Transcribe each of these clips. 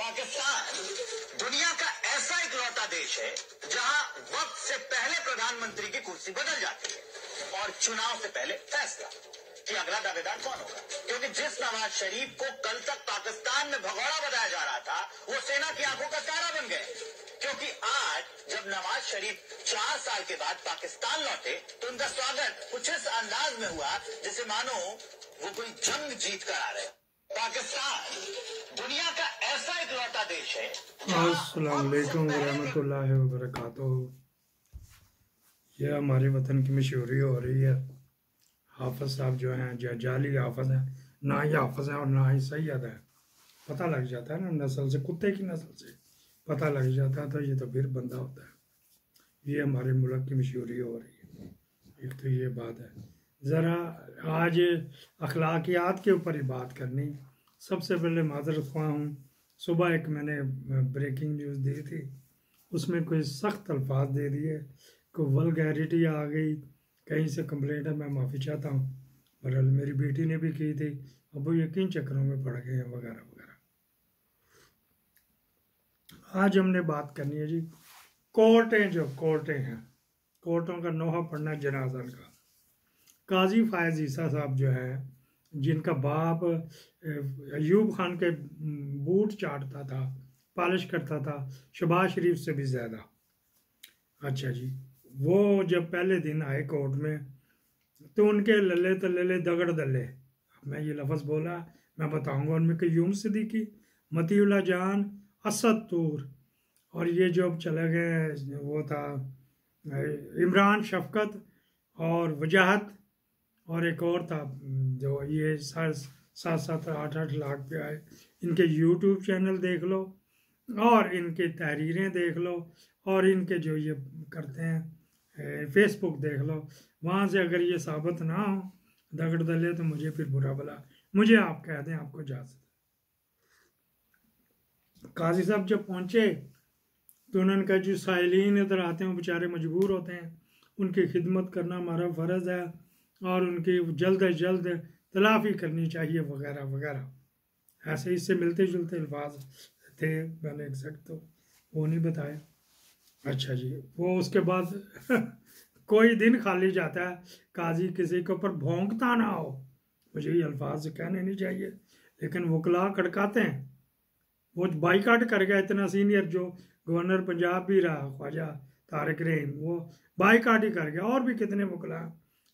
पाकिस्तान दुनिया का ऐसा इकलौता देश है जहां वक्त से पहले प्रधानमंत्री की कुर्सी बदल जाती है और चुनाव से पहले फैसला कि अगला दावेदार कौन होगा, क्योंकि जिस नवाज शरीफ को कल तक पाकिस्तान में भगोड़ा बताया जा रहा था वो सेना की आंखों का तारा बन गए। क्योंकि आज जब नवाज शरीफ 4 साल के बाद पाकिस्तान लौटे तो उनका स्वागत कुछ इस अंदाज में हुआ जैसे मानो वो कोई जंग जीत कर आ रहे। पाकिस्तान दुनिया का ऐसा इकलौता देश है। अस्सलाम वालेकुम रहमतुल्लाहि व बरकातुहू। यह हमारे वतन की मशहूरी हो रही है। हाफिज साहब जो हैं जाली हाफिज हैं, ना ही हाफिज हैं और ना ही सैयद है। पता लग जाता है ना, नस्ल से, कुत्ते की नस्ल से पता लग जाता है तो ये तो फिर बंदा होता है। ये हमारे मुल्क की मशहूरी हो रही है। एक तो ये बात है। ज़रा आज अखलाकियात के ऊपर ही बात करनी। सबसे पहले माजरत ख्वाह हूँ, सुबह एक मैंने ब्रेकिंग न्यूज़ दी थी, उसमें कोई सख्त अल्फाज दे दिए, कोई वल्गैरिटी आ गई, कहीं से कंप्लेंट है, मैं माफ़ी चाहता हूँ। बहरहाल मेरी बेटी ने भी की थी, अब वो यकीन चक्करों में पड़ गए हैं वगैरह वगैरह। आज हमने बात करनी है जी कोर्टें, जो कोर्टें हैं, कोर्टों का नोहा पढ़ना जनाज़ा का। काजी फायज़ ईसा साहब जो है, जिनका बाप अयूब खान के बूट चाटता था, पॉलिश करता था, शहबाज शरीफ से भी ज़्यादा। अच्छा जी, वो जब पहले दिन आए कोर्ट में तो उनके लल्ले तल्ले दगड़ दल्ले, मैं ये लफ्ज़ बोला, मैं बताऊंगा उनमें क़य्यूम सिद्दीकी, मतीउल्लाह जान, असद तूर, और ये जो चले गए वो था इमरान शफकत और वजाहत, और एक और था जो ये 7-7 8-8 लाख पे आए। इनके यूट्यूब चैनल देख लो और इनके तहरीरें देख लो और इनके जो ये करते हैं फेसबुक देख लो। वहाँ से अगर ये साबित ना हो दगड़ दले तो मुझे फिर बुरा भला, मुझे आप कह दें, आपको इजाज़त। काजी साहब जब पहुँचे तो उन्होंने कहा जो साइलीन इधर आते हैं वो बेचारे मजबूर होते हैं, उनकी खिदमत करना हमारा फ़र्ज़ है और उनकी जल्द अज जल्द तलाफ़ी करनी चाहिए वगैरह वगैरह। ऐसे इससे मिलते जुलते अल्फाज थे, मैंने एग्जैक्ट तो वो नहीं बताया। अच्छा जी, वो उसके बाद कोई दिन खाली जाता है काजी किसी के ऊपर भौंकता ना हो, मुझे ये अल्फाज कहने नहीं चाहिए, लेकिन वकला खड़काते हैं। वो बाईकाट कर गया इतना सीनियर, जो गवर्नर पंजाब भी रहा ख्वाजा तारिक रहीम, वो बाईकाट ही कर गया। और भी कितने वकला,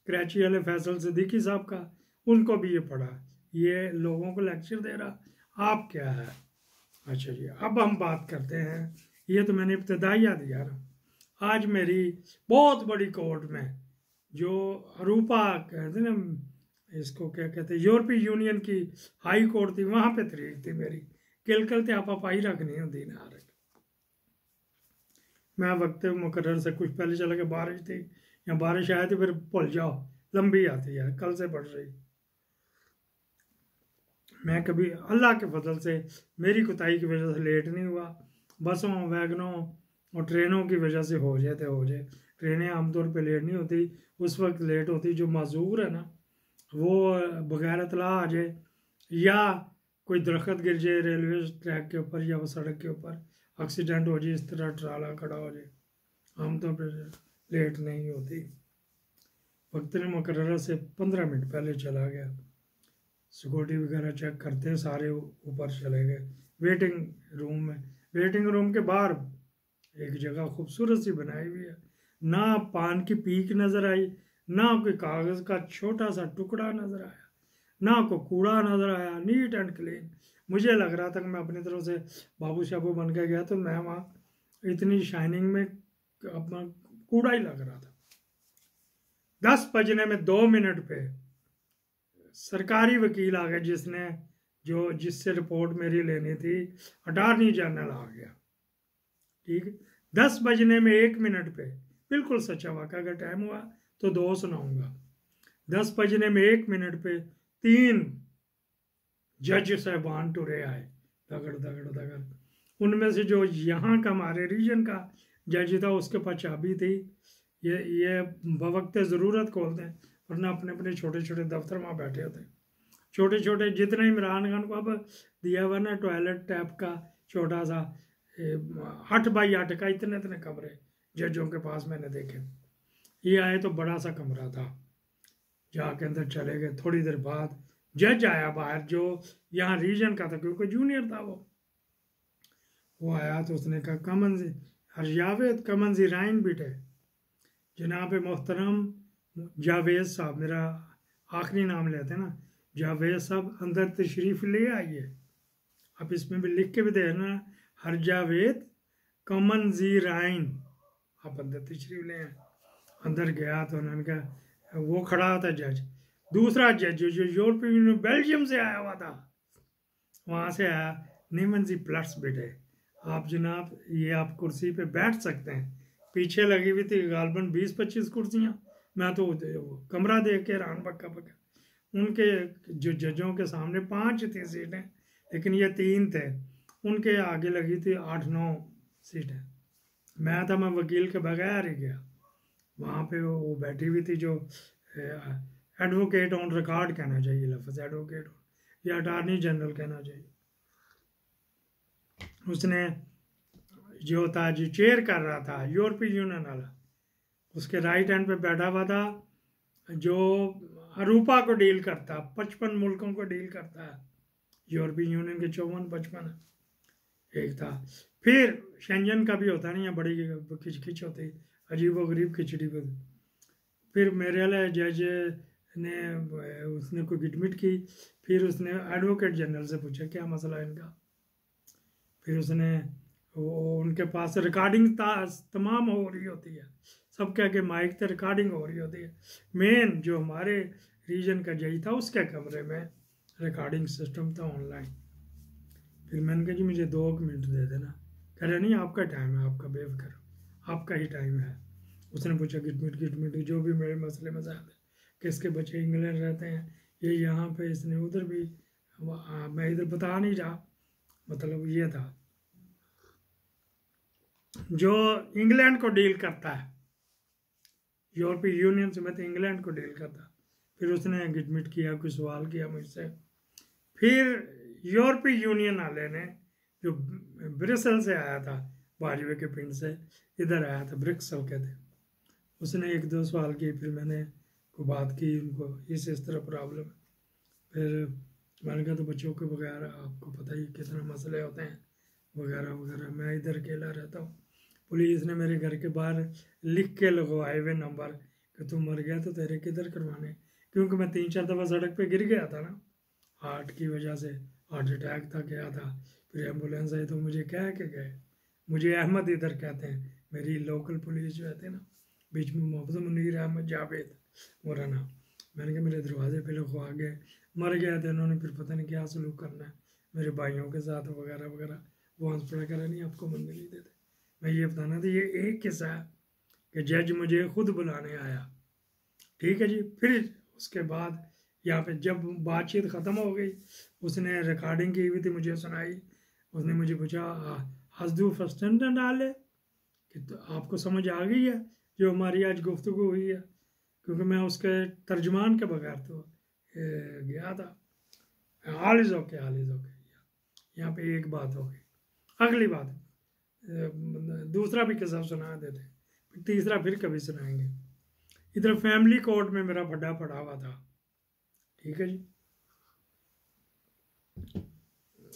कराची वाले फैसल सिद्दीकी साहब का, उनको भी ये पढ़ा, ये लोगों को लेक्चर दे रहा, आप क्या है। अच्छा जी, अब हम बात करते हैं, ये तो मैंने इब्तदाइया दिया ना। आज मेरी बहुत बड़ी कोर्ट में जो अरूपा कहते ना, इसको क्या कहते हैं, यूरोपीय यूनियन की हाई कोर्ट थी, वहाँ पे तरीक थी मेरी, किलकल ते आपा पाई रखनी होती ना। मैं वक्त मुकर्रर से कुछ पहले चला गया, बारिश थी या बारिश आए तो फिर भूल जाओ, लंबी आती है, कल से बढ़ रही। मैं कभी अल्लाह के फजल से मेरी कोताही की वजह से लेट नहीं हुआ। बसों, वैगनों और ट्रेनों की वजह से हो जाए तो हो जाए, ट्रेनें आमतौर पे लेट नहीं होती, उस वक्त लेट होती जो माजूर है ना, वो बगैर इतला आ जाए या कोई दरख्त गिर जाए रेलवे ट्रैक के ऊपर या वो सड़क के ऊपर, एक्सीडेंट हो जाए, इस तरह ट्राला खड़ा हो जाए, आमतौर पर लेट नहीं होती। वक्त ने मुकर्रर से 15 मिनट पहले चला गया, सिक्योरिटी वगैरह चेक करते सारे ऊपर चले गए वेटिंग रूम में। वेटिंग रूम के बाहर एक जगह खूबसूरत सी बनाई हुई है, ना पान की पीक नज़र आई, ना कोई कागज़ का छोटा सा टुकड़ा नज़र आया, ना कोई कूड़ा नज़र आया, नीट एंड क्लीन। मुझे लग रहा था कि मैं अपनी तरफ से बाबू शाबू बन के गया तो मैं वहाँ इतनी शाइनिंग में अपना कूड़ा ही लग रहा था। 10 बजने में 2 मिनट पे सरकारी वकील आ गया, जिससे रिपोर्ट मेरी लेनी थी, अटॉर्नी जनरल आ गया। ठीक, 10 बजने में 1 मिनट पे, बिल्कुल सच्चा वाक़या का टाइम हुआ तो 2 सुनाऊंगा। 10 बजने में 1 मिनट पे 3 जज साहबान टुरे आए, दगड़ दगड़ दगड़। उनमें से जो यहाँ का हमारे रीजन का जज था उसके पास चाबी थी, ये बवक्त ज़रूरत खोल दें, वरना अपने अपने छोटे छोटे दफ्तर वहाँ बैठे होते, छोटे छोटे, जितने इमरान खान को अब दिया हुआ ना टॉयलेट टैप का छोटा सा 8x8 का इतने इतने कमरे जजों के पास मैंने देखे। ये आए तो बड़ा सा कमरा था, जाके अंदर चले गए। थोड़ी देर बाद जज आया बाहर, जो यहाँ रीजन का था क्योंकि जूनियर था वो आया तो उसने कहा कमन जावेद कमन ज़ीराइन बेटे, जनाब मोहतरम जावेद साहब, मेरा आखिरी नाम लेते हैं ना, जावेद साहब अंदर तशरीफ़ ले आइए। अब इसमें भी लिख के भी देना, हर जावेद कमन ज़ीराइन, आप अंदर तशरीफ़ ले आए। अंदर गया तो उन्होंने कहा, वो खड़ा था जज, दूसरा जज जो यूरोपीय यूनियन बेल्जियम से आया हुआ था, वहाँ से आया, नीमन जी प्लस बेटे, आप जनाब ये आप कुर्सी पे बैठ सकते हैं। पीछे लगी हुई थी गालबन 20-25 कुर्सियाँ, मैं तो कमरा देख के हैरान पक्का पक्का। उनके जो जजों के सामने 5 थी सीटें, लेकिन ये 3 थे, उनके आगे लगी थी 8-9 सीटें। मैं वकील के बगैर ही गया। वहाँ पे वो बैठी हुई थी जो एडवोकेट ऑन रिकॉर्ड कहना चाहिए, लफ्ज़ एडवोकेट या अटॉर्नी जनरल कहना चाहिए। उसने जो था जो चेयर कर रहा था यूरोपीय यूनियन वाला, उसके राइट हैंड पे बैठा हुआ था जो अरूपा को डील करता, 55 मुल्कों को डील करता है, यूरोपीय यूनियन के 54-55 एक था। फिर शेंजन का भी होता नहीं है, बड़ी खिचखिच होती, अजीब व गरीब खिचड़ी को। फिर मेरे वाले जज ने उसने कोई गिटमिट की, फिर उसने एडवोकेट जनरल से पूछा क्या मसला है इनका। फिर उसने उनके पास रिकॉर्डिंग तमाम हो रही होती है, सब कह के माइक से रिकॉर्डिंग हो रही होती है। मेन जो हमारे रीजन का जज था उसके कमरे में रिकॉर्डिंग सिस्टम था ऑनलाइन। फिर मैंने कहा जी मुझे 2 मिनट दे देना। कह रहे नहीं आपका टाइम है, आपका बेफिक्र, आपका ही टाइम है। उसने पूछा गिटमिट जो भी मेरे मसले मसाइल है, किसके बच्चे इंग्लैंड रहते हैं, ये यहाँ पे, इसने उधर भी, मैं इधर बता नहीं रहा, मतलब ये था जो इंग्लैंड को डील करता है, यूरोपीय यूनियन से, मैं तो इंग्लैंड को डील करता। फिर उसने गिटमिट किया, कोई सवाल किया मुझसे। फिर यूरोपीय यूनियन वाले ने जो ब्रिसल से आया था, बाजवे के पिंड से इधर आया था, ब्रिक्सल के थे, उसने 1-2 सवाल किए। फिर मैंने को बात की उनको, इस तरह प्रॉब्लम है। फिर मैंने कहा तो बच्चों के बगैर आपको पता ही कितने मसले होते हैं वगैरह वगैरह, मैं इधर अकेला रहता हूँ। पुलिस ने मेरे घर के बाहर लिख के लगवाए हुए नंबर कि तू मर गया तो तेरे किधर करवाने, क्योंकि मैं 3-4 दफ़ा सड़क पे गिर गया था ना, हार्ट की वजह से, हार्ट अटैक था गया था। फिर एम्बुलेंस आई तो मुझे कह के गए, मुझे अहमद इधर कहते हैं, मेरी लोकल पुलिस जो रहते हैं ना, बीच में मोहम्मद मुनीर अहमद जावेद मेरा नाम। मैंने कहा मेरे दरवाजे पे लगवा गए, मर गया था इन्होंने, फिर पता नहीं क्या सलूक करना है मेरे भाइयों के साथ वगैरह वगैरह। वो हंस करा नहीं आपको मंदिर नहीं देते। मैं ये बताना था, ये एक किस्सा है कि जज मुझे खुद बुलाने आया, ठीक है जी। फिर उसके बाद यहाँ पे जब बातचीत ख़त्म हो गई, उसने रिकॉर्डिंग की हुई थी, मुझे सुनाई। उसने मुझे पूछा हसदू फर्स्ट डाले कि तो आपको समझ आ गई है जो हमारी आज गुफ्तगू हुई है, क्योंकि मैं उसके तर्जमान के बगैर तो गया था। All is okay, all is okay. यहाँ पे एक बात हो गई। अगली बात दूसरा भी किस्सा सुना देते, फिर तीसरा फिर कभी सुनाएंगे। इधर फैमिली कोर्ट में मेरा बड़ा पड़ा हुआ था, ठीक है जी।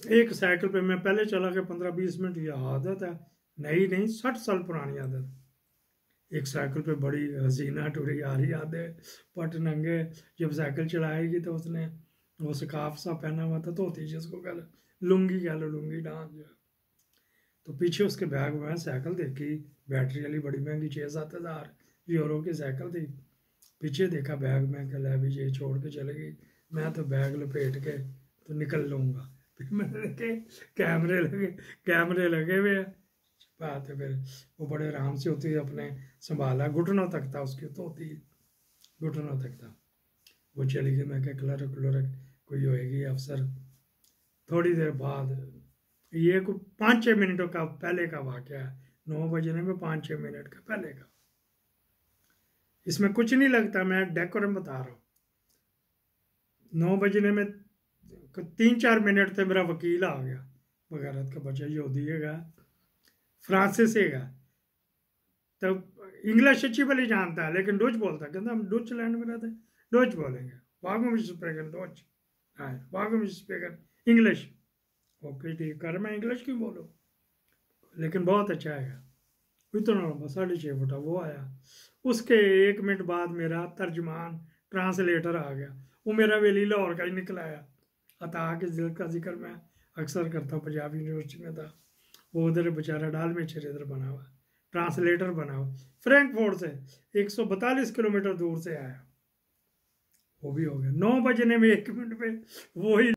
एक साइकिल पे मैं पहले चला के 15-20 मिनट, यह आदत है नहीं 60 साल पुरानी आदत। एक साइकिल पे बड़ी हसीना टुरी आ रही आदत, पट नंगे, जब साइकिल चलाएगी तो उसने वो स्कार्फ सा पहना हुआ था, धोती जिसको कह लो, लुंगी कह लो, लुंगी डांस जो है। तो पीछे उसके बैग में साइकिल देखी, बैटरी वाली बड़ी महंगी 6-7 हज़ार यूरो की साइकिल थी। पीछे देखा बैग में, कल भी ये छोड़ के चले गई। मैं तो बैग लपेट के तो निकल लूँगा। फिर मैंने देखे कैमरे लगे हुए बात है। फिर वो बड़े आराम से होती है, अपने संभाला, घुटनों तक था उसकी तो होती, घुटनों तक था। वो चली गई। मैं क्या क्लर्क कोई होएगी अफसर। थोड़ी देर बाद, ये को 5-6 मिनटों का पहले का वाक़या है, 9 बजने में 5-6 मिनट का पहले का। इसमें कुछ नहीं लगता, मैं डेकोरम बता रहा हूँ। 9 बजने में 3-4 मिनट थे, मेरा वकील आ गया, बगारत का बच्चा यहूदी है, फ्रांसिस है, तब इंग्लिश अच्छी भली जानता है लेकिन डच बोलता है, कहता हम डच लैंड में रहते डच बोलेंगे, वागम स्पीकर डच, हाँ वागम स्पीकर इंग्लिश। ओके ठीक कर, मैं इंग्लिश क्यों बोलूँ, लेकिन बहुत अच्छा है। इतना लंबा 6.5 फुट वो आया। उसके 1 मिनट बाद मेरा तर्जमान ट्रांसलेटर आ गया, वो मेरा वेली लाहौर का ही निकला आया। अता के दिल का जिक्र मैं अक्सर करता हूँ, पंजाब यूनिवर्सिटी में था वो, उधर बेचारा डाल में छेर इधर बना हुआ ट्रांसलेटर बना हुआ, फ्रैंकफर्ट से 142 किलोमीटर दूर से आया। वो भी हो गया 9 बजने में 1 मिनट पे वो ही